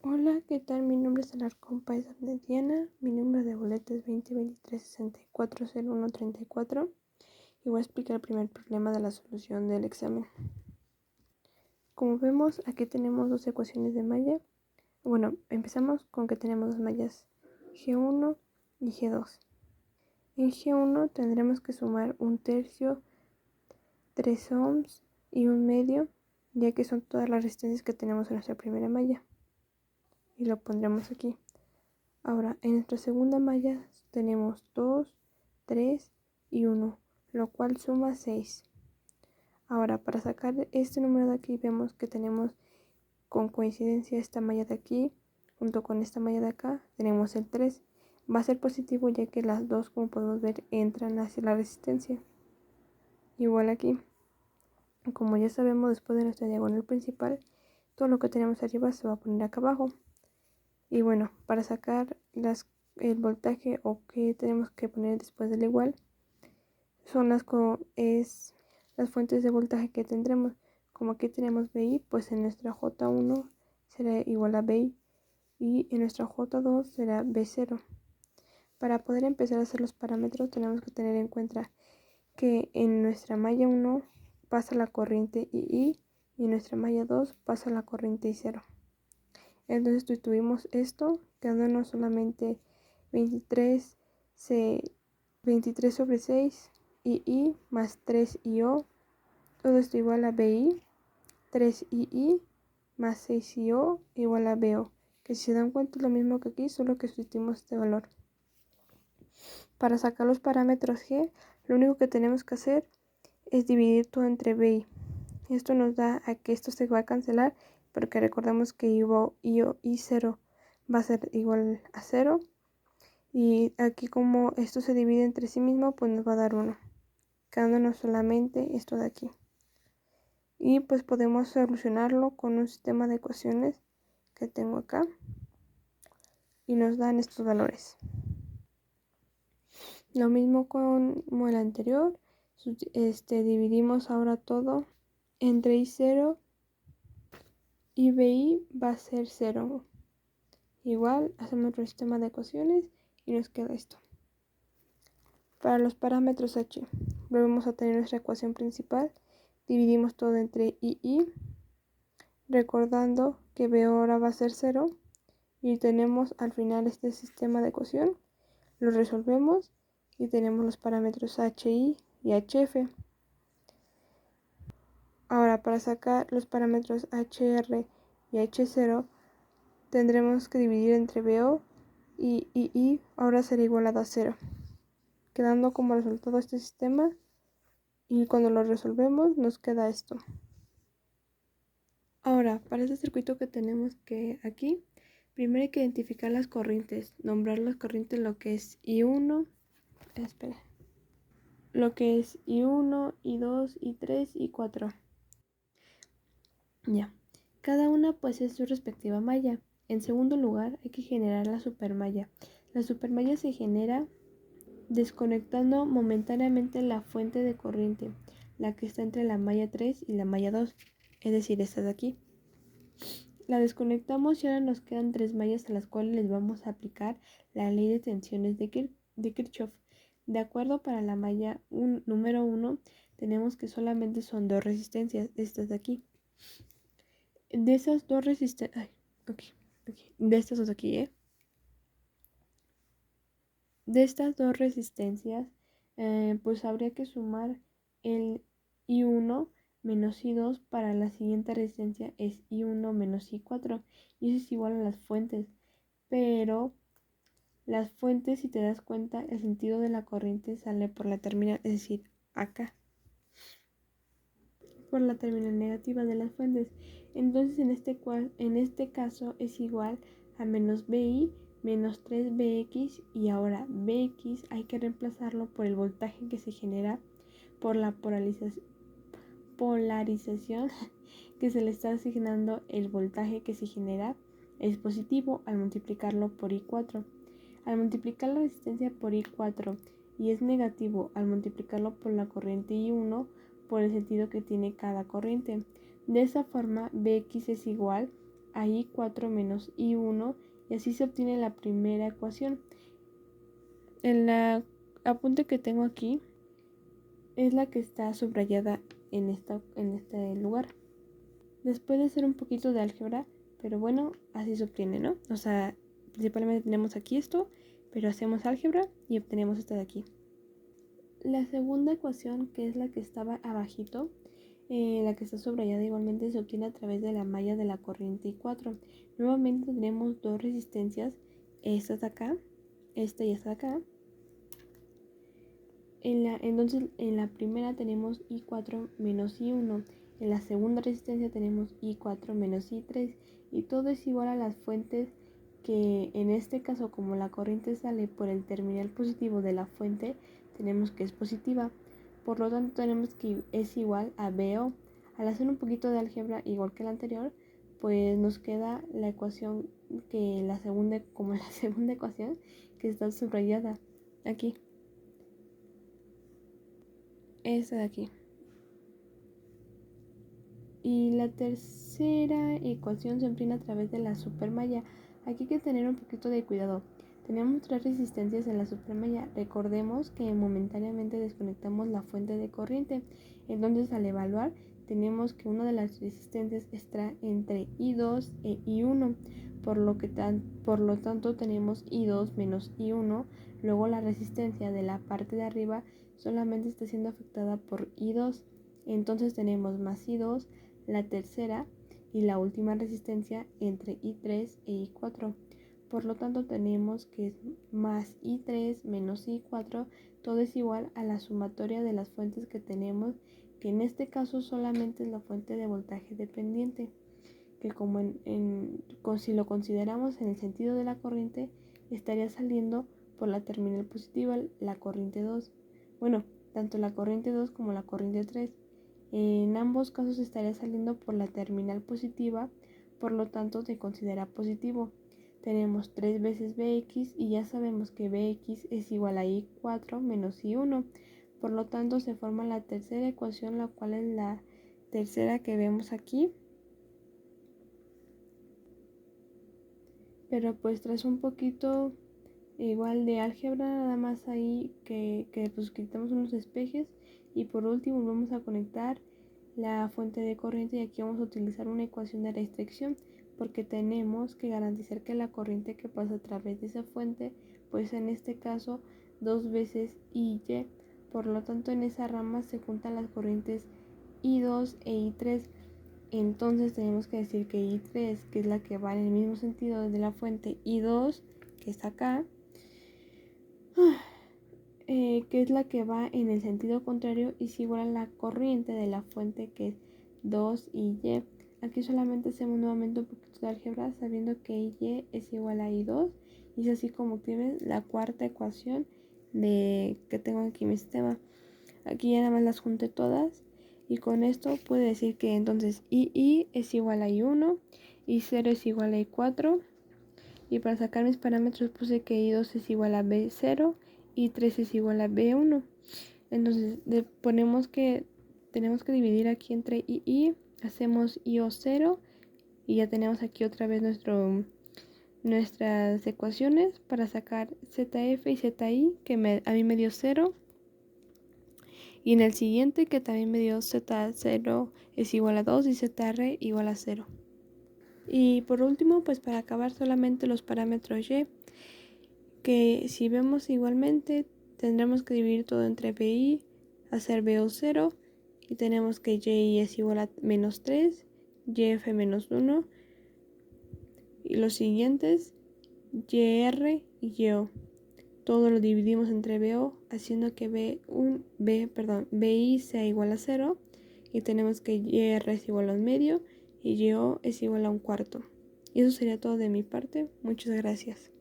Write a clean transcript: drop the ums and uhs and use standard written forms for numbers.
Hola, ¿qué tal? Mi nombre es Alarcón Páez de Diana. Mi número de boleta es 2023-640134 y voy a explicar el primer problema de la solución del examen. Como vemos, aquí tenemos dos ecuaciones de malla. Bueno, empezamos con que tenemos dos mallas G1 y G2. En G1 tendremos que sumar 1/3, 3 ohms y 1/2, ya que son todas las resistencias que tenemos en nuestra primera malla. Y lo pondremos aquí. Ahora, en nuestra segunda malla tenemos 2, 3 y 1, lo cual suma 6. Ahora, para sacar este número de aquí, vemos que tenemos con coincidencia esta malla de aquí, junto con esta malla de acá, tenemos el 3. Va a ser positivo ya que las dos, como podemos ver, entran hacia la resistencia. Igual aquí, como ya sabemos, después de nuestra diagonal principal, todo lo que tenemos arriba se va a poner acá abajo. Y bueno, para sacar el voltaje o que tenemos que poner después del igual, son las fuentes de voltaje que tendremos. Como aquí tenemos BI, pues en nuestra J1 será igual a BI y en nuestra J2 será B0. Para poder empezar a hacer los parámetros tenemos que tener en cuenta que en nuestra malla 1 pasa la corriente II y en nuestra malla 2 pasa la corriente I0. Entonces tuvimos esto, quedándonos solamente 23 sobre 6 II más 3 IO. Todo esto igual a BI, 3 II más 6 IO igual a BO. Que si se dan cuenta es lo mismo que aquí, solo que sustituimos este valor. Para sacar los parámetros G, lo único que tenemos que hacer es dividir todo entre BI. Esto nos da a que esto se va a cancelar, porque recordemos que I0 va a ser igual a 0. Y aquí como esto se divide entre sí mismo, pues nos va a dar 1. Quedándonos solamente esto de aquí. Y pues podemos solucionarlo con un sistema de ecuaciones que tengo acá. Y nos dan estos valores. Lo mismo como el anterior. Dividimos ahora todo entre I0 y BI va a ser 0. Igual hacemos otro sistema de ecuaciones y nos queda esto. Para los parámetros H, volvemos a tener nuestra ecuación principal. Dividimos todo entre II, recordando que B ahora va a ser 0. Y tenemos al final este sistema de ecuación. Lo resolvemos y tenemos los parámetros HI y HF. Ahora, para sacar los parámetros HR y H0, tendremos que dividir entre BO y II, ahora será igualado a 0, quedando como resultado este sistema, y cuando lo resolvemos nos queda esto. Ahora, para este circuito que tenemos que aquí, primero hay que identificar las corrientes, nombrar las corrientes, lo que es I1, I1, I2, I3, I4. Ya, cada una pues es su respectiva malla. En segundo lugar, hay que generar la supermalla. La supermalla se genera desconectando momentáneamente la fuente de corriente, la que está entre la malla 3 y la malla 2, es decir, esta de aquí. La desconectamos y ahora nos quedan 3 mallas a las cuales les vamos a aplicar la ley de tensiones de Kirchhoff. De acuerdo, para la malla número 1 tenemos que solamente son 2 resistencias, estas de aquí. De esas dos resistencias, de estas dos aquí, de estas dos resistencias, pues habría que sumar el I1 menos I2 para la siguiente resistencia es I1 menos I4, y eso es igual a las fuentes. Pero las fuentes, si te das cuenta, el sentido de la corriente sale por la terminal, es decir, acá, por la terminal negativa de las fuentes. Entonces en este caso es igual a menos BI menos 3BX, y ahora BX hay que reemplazarlo por el voltaje que se genera por la polarización que se le está asignando. El voltaje que se genera es positivo al multiplicarlo por I4. Al multiplicar la resistencia por I4 y es negativo al multiplicarlo por la corriente I1 por el sentido que tiene cada corriente. De esa forma, Bx es igual a i4 menos i1 y así se obtiene la primera ecuación. En la apunte que tengo aquí es la que está subrayada en este lugar. Después de hacer un poquito de álgebra, pero bueno, así se obtiene, ¿no? O sea, principalmente tenemos aquí esto, pero hacemos álgebra y obtenemos esta de aquí. La segunda ecuación, que es la que estaba abajito, la que está subrayada igualmente, se obtiene a través de la malla de la corriente I4. Nuevamente tenemos dos resistencias, esta de acá, esta y esta de acá. Entonces en la primera tenemos I4 menos I1, en la segunda resistencia tenemos I4 menos I3 y todo es igual a las fuentes que en este caso, como la corriente sale por el terminal positivo de la fuente, tenemos que es positiva. Por lo tanto tenemos que es igual a BO. Al hacer un poquito de álgebra igual que la anterior, pues nos queda la ecuación que la segunda ecuación que está subrayada aquí. Esta de aquí. Y la tercera ecuación se obtiene a través de la supermalla. Aquí hay que tener un poquito de cuidado. Tenemos tres resistencias en la supermalla. Recordemos que momentáneamente desconectamos la fuente de corriente. Entonces al evaluar tenemos que una de las resistencias está entre I2 e I1. Por lo tanto tenemos I2 menos I1. Luego la resistencia de la parte de arriba solamente está siendo afectada por I2. Entonces tenemos más I2, la tercera y la última resistencia entre I3 e I4. Por lo tanto tenemos que es más I3 menos I4, todo es igual a la sumatoria de las fuentes que tenemos, que en este caso solamente es la fuente de voltaje dependiente, que como si lo consideramos en el sentido de la corriente, estaría saliendo por la terminal positiva la corriente 2. Bueno, tanto la corriente 2 como la corriente 3. En ambos casos estaría saliendo por la terminal positiva, por lo tanto se considera positivo. Tenemos 3 veces Bx y ya sabemos que Bx es igual a I4 menos I1. Por lo tanto se forma la tercera ecuación, la cual es la tercera que vemos aquí. Pero pues tras un poquito igual de álgebra, nada más ahí que pues quitamos unos espejes y por último vamos a conectar la fuente de corriente y aquí vamos a utilizar una ecuación de restricción porque tenemos que garantizar que la corriente que pasa a través de esa fuente pues en este caso 2 veces IY. Por lo tanto en esa rama se juntan las corrientes I2 e I3. Entonces tenemos que decir que I3, que es la que va en el mismo sentido de la fuente, I2, que está acá, que es la que va en el sentido contrario, y es igual a la corriente de la fuente, que es 2IY. Aquí solamente hacemos nuevamente un poquito de álgebra, sabiendo que IY es igual a I2, y es así como obtienen la cuarta ecuación que tengo aquí en mi sistema. Aquí ya nada más las junté todas. Y con esto puedo decir que entonces II es igual a I1, I0 es igual a I4. Y para sacar mis parámetros puse que I2 es igual a B0, I3 es igual a B1. Entonces tenemos que dividir aquí entre II, hacemos IO0 y ya tenemos aquí otra vez nuestras ecuaciones para sacar ZF y ZI, que a mí me dio 0. Y en el siguiente, que también me dio Z0 es igual a 2 y ZR igual a 0. Y por último, pues para acabar solamente los parámetros Y, que si vemos igualmente, tendremos que dividir todo entre BI, hacer BO0, y tenemos que YI es igual a menos 3, YF menos 1, y los siguientes, YR y YO. Todo lo dividimos entre BO, haciendo que BI sea igual a 0. Y tenemos que YR es igual a 1/2 y YO es igual a 1/4. Y eso sería todo de mi parte. Muchas gracias.